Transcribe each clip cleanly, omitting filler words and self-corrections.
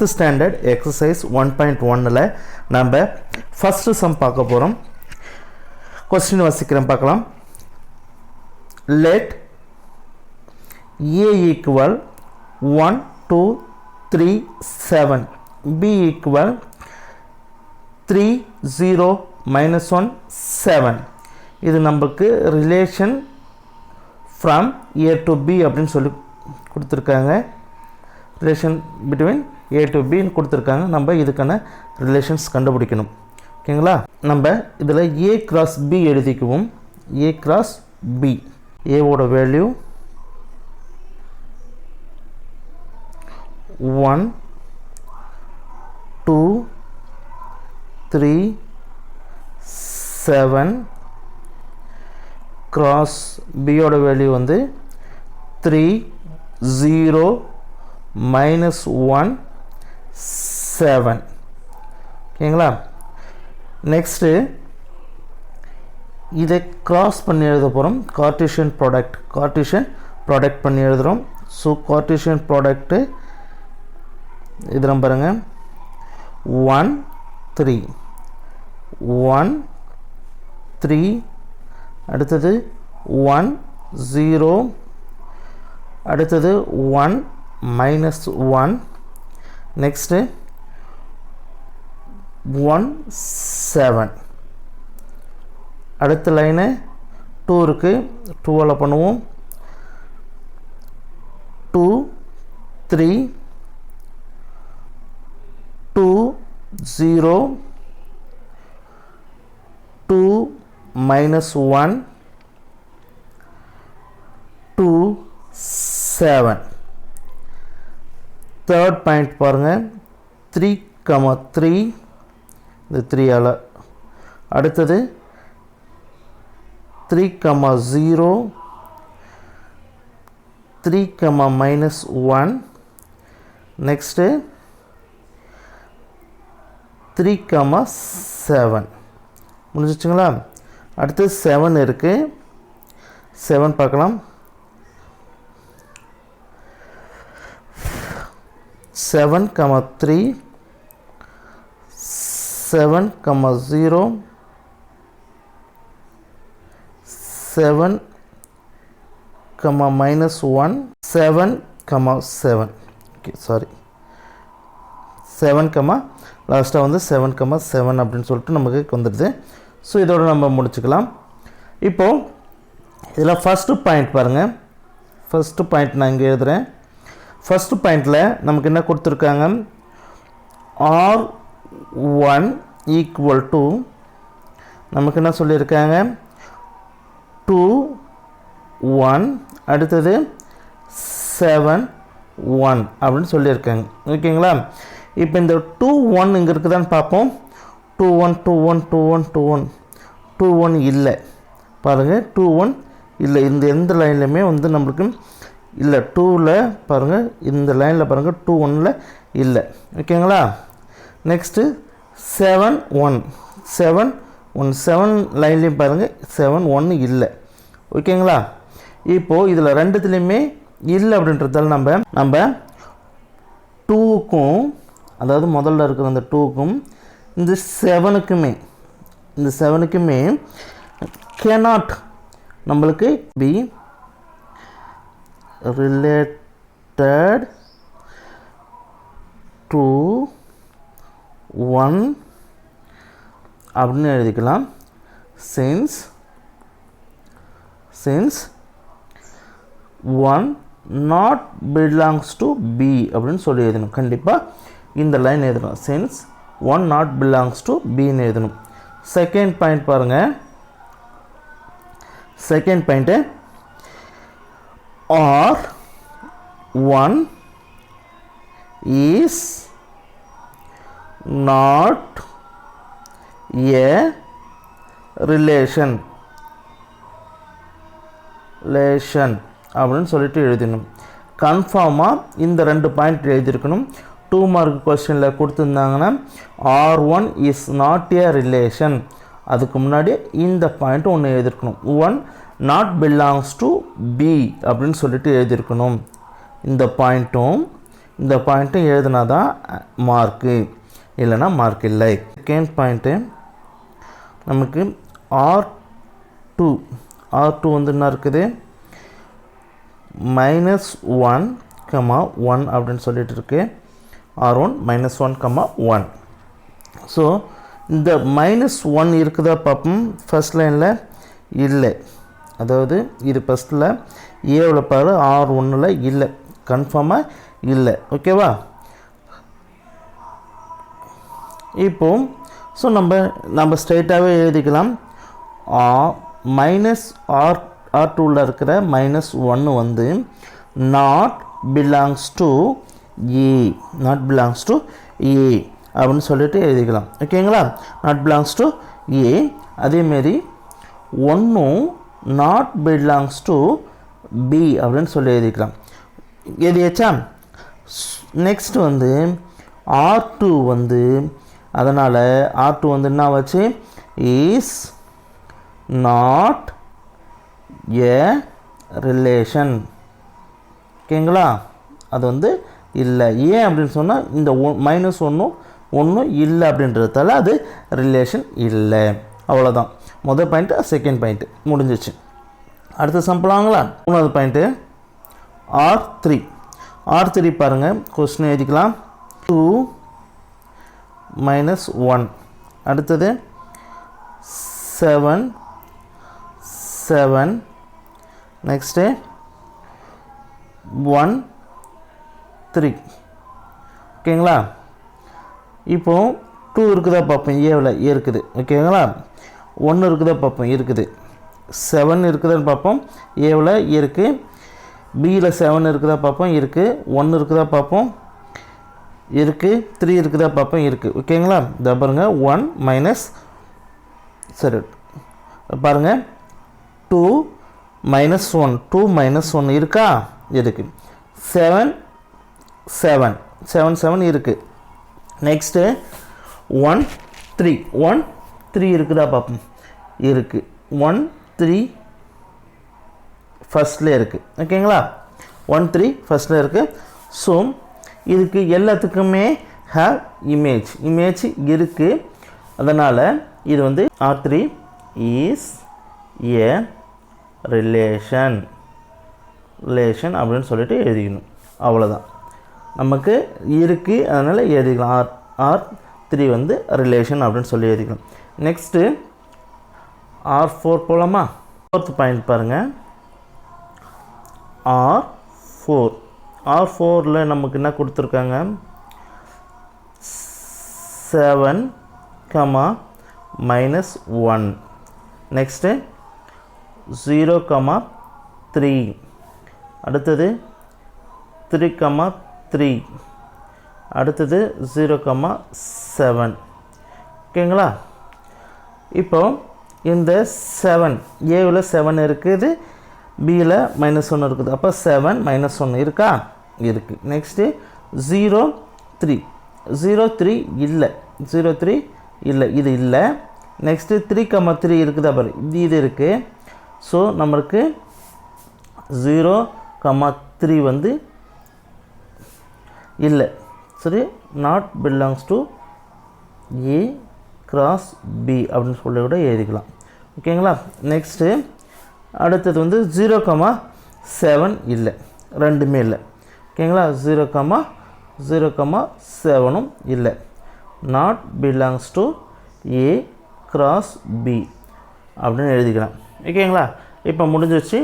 Standard exercise 1.1ல நம்ம first sum பார்க்க போகிறோம். கொஸ்டின் வாசிக்கிறேன் பார்க்கலாம். Let a equal 1 2 3 7 b equal 3 0 minus 1 7. இது நமக்கு relation from a to b அப்படின்னு சொல்லி கொடுத்துருக்காங்க. Relation between a to b கொடுத்துருக்காங்க. நம்ம இதுக்கான ரிலேஷன்ஸ் கண்டுபிடிக்கணும். ஓகேங்களா? நம்ம இதில் a cross b எழுதிக்குவோம். a cross b, a ஓட வேல்யூ 1 2 3 7 cross b ஓட வேல்யூ வந்து 3 0 minus 1 7. ஓகேங்களா? நெக்ஸ்ட்டு இதை கிராஸ் பண்ணி எழுத போகிறோம். கார்ட்டீசியன் ப்ராடக்ட் பண்ணி எழுதுகிறோம். ஸோ கார்ட்டீசியன் ப்ராடக்ட்டு இது பாருங்க 1 3 1 3 அடுத்தது 1 0 அடுத்தது 1 minus 1 நெக்ஸ்ட்டு 1 7 அடுத்த லைனு 2 இருக்கு. 2ஆல் பண்ணுவோம். 2 3 2 0 2 minus 1 2 7. தேர்ட் பாயிண்ட் பாருங்கள் 3 3 இந்த 3ஆல் அடுத்தது 3 0 3 minus 1 நெக்ஸ்ட்டு 3 7 முடிஞ்சிச்சுங்களா? அடுத்து 7 இருக்குது. 7 பார்க்கலாம். 7 3 7 0 7 minus 1 7 7. ஓகே, சாரி 7 லாஸ்ட்டாக வந்து 7 7 அப்படின்னு சொல்லிட்டு நமக்கு வந்துடுது. ஸோ இதோட நம்ம முடிச்சுக்கலாம். இப்போது இதில் ஃபஸ்ட்டு பாயிண்ட் பாருங்கள். ஃபஸ்ட்டு பாயிண்ட் நான் இங்கே எழுதுகிறேன். ஃபஸ்ட்டு பாயிண்டில் நமக்கு என்ன கொடுத்துருக்காங்க? R1 ஈக்குவல் டு நமக்கு என்ன சொல்லியிருக்காங்க? 2 1 அடுத்தது 7 1 அப்படின்னு சொல்லியிருக்காங்க. ஓகேங்களா? இப்போ இந்த 2 1 இங்கே இருக்குதான்னு பார்ப்போம். 2 1 2 1 2 1 2 1 2 1 இல்லை பாருங்கள். 2 1 இல்லை. இந்த எந்த லைன்லையுமே வந்து நம்மளுக்கு இல்லை. 2ல் பாருங்கள், இந்த லைனில் பாருங்கள் 2 1ல் இல்லை. ஓகேங்களா? நெக்ஸ்ட்டு 7 1 7 1 7 லைன்லேயும் பாருங்கள் 7 1 இல்லை. ஓகேங்களா? இப்போது இதில் ரெண்டுத்துலேயுமே இல்லை அப்படின்றதால நம்ம 2க்கும் அதாவது முதல்ல இருக்கிற அந்த 2க்கும் இந்த 7க்குமே cannot நம்மளுக்கு be related to 1 அப்படின்னு எழுதிக்கலாம். since 1 not belongs to b அப்படின்னு சொல்லி எழுதணும். கண்டிப்பாக இந்த லைன் எழுதணும். since 1 not belongs to b ன்னு எழுதணும். செகண்ட் பாயிண்ட் பாருங்கள். Second point R1 is not a relation அப்படின்னு சொல்லிட்டு எழுதணும். கன்ஃபார்மாக இந்த 2 பாயிண்ட் எழுதியிருக்கணும். 2 மார்க் கொஸ்டினில் கொடுத்துருந்தாங்கன்னா R1 is not a relation, அதுக்கு முன்னாடி இந்த பாயிண்ட் ஒன்று எழுதியிருக்கணும். 1 not belongs to B அப்படின்னு சொல்லிட்டு எழுதியிருக்கணும். இந்த பாயிண்ட்டும் இந்த பாயிண்ட்டும் எழுதுனா தான் மார்க்கு, இல்லைன்னா மார்க் இல்லை. செகண்ட் பாயிண்ட்டு நமக்கு R2 வந்து என்ன இருக்குது, -1, 1 அப்படின்னு சொல்லிட்டு இருக்கு. R1 -1, 1. ஸோ இந்த -1 இருக்குதா பார்ப்போம். ஃபஸ்ட் லைனில் இல்லை, அதாவது இது ஃபஸ்ட்டில் ஏவில் பாரு R1ல் இல்லை, கன்ஃபார்மாக இல்லை. ஓகேவா? இப்போ ஸோ நம்ம ஸ்ட்ரைட்டாகவே எழுதிக்கலாம். R2ல் இருக்கிற -1 வந்து நாட் பிலாங்ஸ் டு ஏ, அப்படின்னு சொல்லிட்டு எழுதிக்கலாம். ஓகேங்களா? நாட் பிலாங்ஸ் டு ஏ. அதேமாரி 1 நாட் பிலாங்ஸ் டு பி அப்படின்னு சொல்லி எழுதிக்கலாம். எழுதியாச்சா? நெக்ஸ்ட் வந்து R2 வந்து, அதனால் R2 வந்து என்ன வச்சு, இஸ் நாட் எ ரிலேஷன். ஓகேங்களா? அது வந்து இல்லை. ஏன் அப்படின்னு சொன்னால் இந்த -1 இல்லை அப்படின்றதால அது ரிலேஷன் இல்லை. அவ்வளோதான். முதல் பாயிண்ட்டு, செகண்ட் பாயிண்ட்டு முடிஞ்சிச்சு. அடுத்த சம்பளாங்களா? மூணாவது பாயிண்ட்டு R3 பாருங்கள். கொஸ்டின் எழுதிக்கலாம். 2 - 1. அடுத்தது 7. நெக்ஸ்ட்டு 1 3. ஓகேங்களா? இப்போது 2 இருக்குதா பார்ப்போம். ஏவில் இருக்குது. ஓகேங்களா? 1 இருக்குதா பார்ப்போம். இருக்குது. 7 இருக்குதான்னு பார்ப்போம். ஏவில் இருக்குது. பியில் 7 இருக்குதா பார்ப்போம். இருக்குது. 1 இருக்குதா பார்ப்போம். இருக்குது. 3 இருக்குதா பார்ப்போம். இருக்குது. ஓகேங்களா? இதை பாருங்கள். 1 சரி பாருங்கள். 2 - 1 இருக்கா? இருக்குது. 7 இருக்குது. நெக்ஸ்ட்டு 1 3 இருக்குதா பார்ப்போம். இருக்குது. 1 3 ஃபஸ்ட்டில் இருக்குது. ஓகேங்களா? 1 3 ஃபஸ்ட்டில் இருக்குது. ஸோ இதுக்கு எல்லாத்துக்குமே ஹேவ் இமேஜ் இருக்குது. அதனால் இது வந்து R3 இஸ் ஏ ரிலேஷன் அப்படின்னு சொல்லிட்டு எழுதிக்கணும். அவ்வளோதான். நமக்கு இருக்குது, அதனால் எழுதிக்கலாம். R3 வந்து ரிலேஷன் அப்படின்னு சொல்லி எழுதிக்கலாம். நெக்ஸ்ட்டு R4 போகலாமா? 4th பாயிண்ட் பாருங்கள். R4ல் நமக்கு என்ன கொடுத்துருக்காங்க, 7, -1. நெக்ஸ்ட்டு 0, 3. அடுத்தது 3, 3. அடுத்தது 0, 7. ஓகேங்களா? இப்போ இந்த 7 ஏவில் 7 இருக்குது, பியில் -1 இருக்குது. அப்போ 7 -1 இருக்கா? இருக்குது. நெக்ஸ்ட்டு 0 3 இல்லை. 0 3 இல்லை, இது இல்லை. நெக்ஸ்ட்டு 3, 3 இருக்குதா பாரு, இது இருக்குது. ஸோ நம்மளுக்கு 0, 3 வந்து இல்லை. சரி, not belongs to A cross B அப்படின்னு சொல்லி கூட எழுதிக்கலாம். ஓகேங்களா? நெக்ஸ்ட்டு அடுத்தது வந்து 0, 7 இல்லை, ரெண்டுமே இல்லை. ஓகேங்களா? 0, 7ம் இல்லை. Not belongs to A cross B அப்படின்னு எழுதிக்கலாம். ஓகேங்களா? இப்போ முடிஞ்சிச்சு.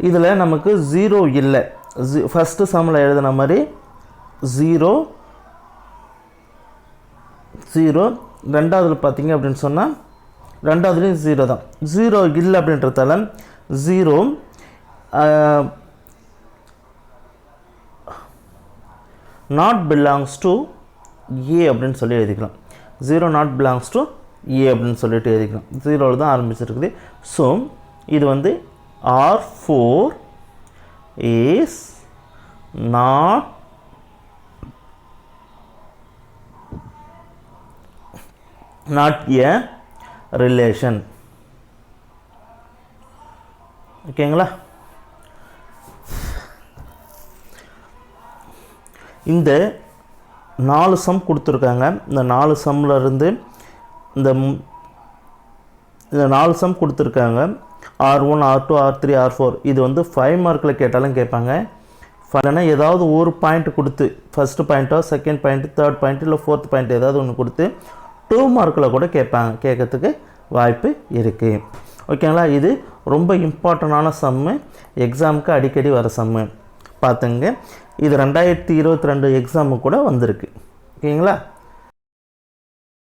இதில் நமக்கு 0 இல்லை. ஃபஸ்ட்டு சம்மில் எழுதின மாதிரி 0 ரெண்டாவதுல பார்த்தீங்க அப்படின்னு சொன்னால் ரெண்டாவதுலேயும் 0 தான். 0 இல்லை அப்படின்றதால 0 நாட் பிலாங்ஸ் டு ஏ அப்படின்னு சொல்லி எழுதிக்கலாம். 0 நாட் பிலாங்ஸ் டு ஏ அப்படின்னு சொல்லிட்டு எழுதிக்கலாம். 0ல் தான் ஆரம்பிச்சிருக்குது. ஸோ இது வந்து R4 is not a relation. ஓகேங்களா? இந்த 4 சம் கொடுத்துருக்காங்க. இந்த 4 சம்மில் இருந்து இந்த 4 சம் கொடுத்துருக்காங்க. R1, R2, R3, R4. இது வந்து 5 மார்க்கில் கேட்டாலும் கேட்பாங்க. இல்லைனா ஏதாவது ஒரு பாயிண்ட் கொடுத்து ஃபஸ்ட்டு பாயிண்ட்டோ செகண்ட் பாயிண்ட்டு தேர்ட் பாயிண்ட் இல்லை ஃபோர்த் பாயிண்ட் ஏதாவது ஒன்று கொடுத்து 2 மார்க்கில் கூட கேட்கறதுக்கு வாய்ப்பு இருக்குது. ஓகேங்களா? இது ரொம்ப இம்பார்ட்டண்டான சம்மு, எக்ஸாமுக்கு அடிக்கடி வர சம்மு பார்த்துங்க. இது 2022 எக்ஸாமு கூட வந்திருக்கு. ஓகேங்களா?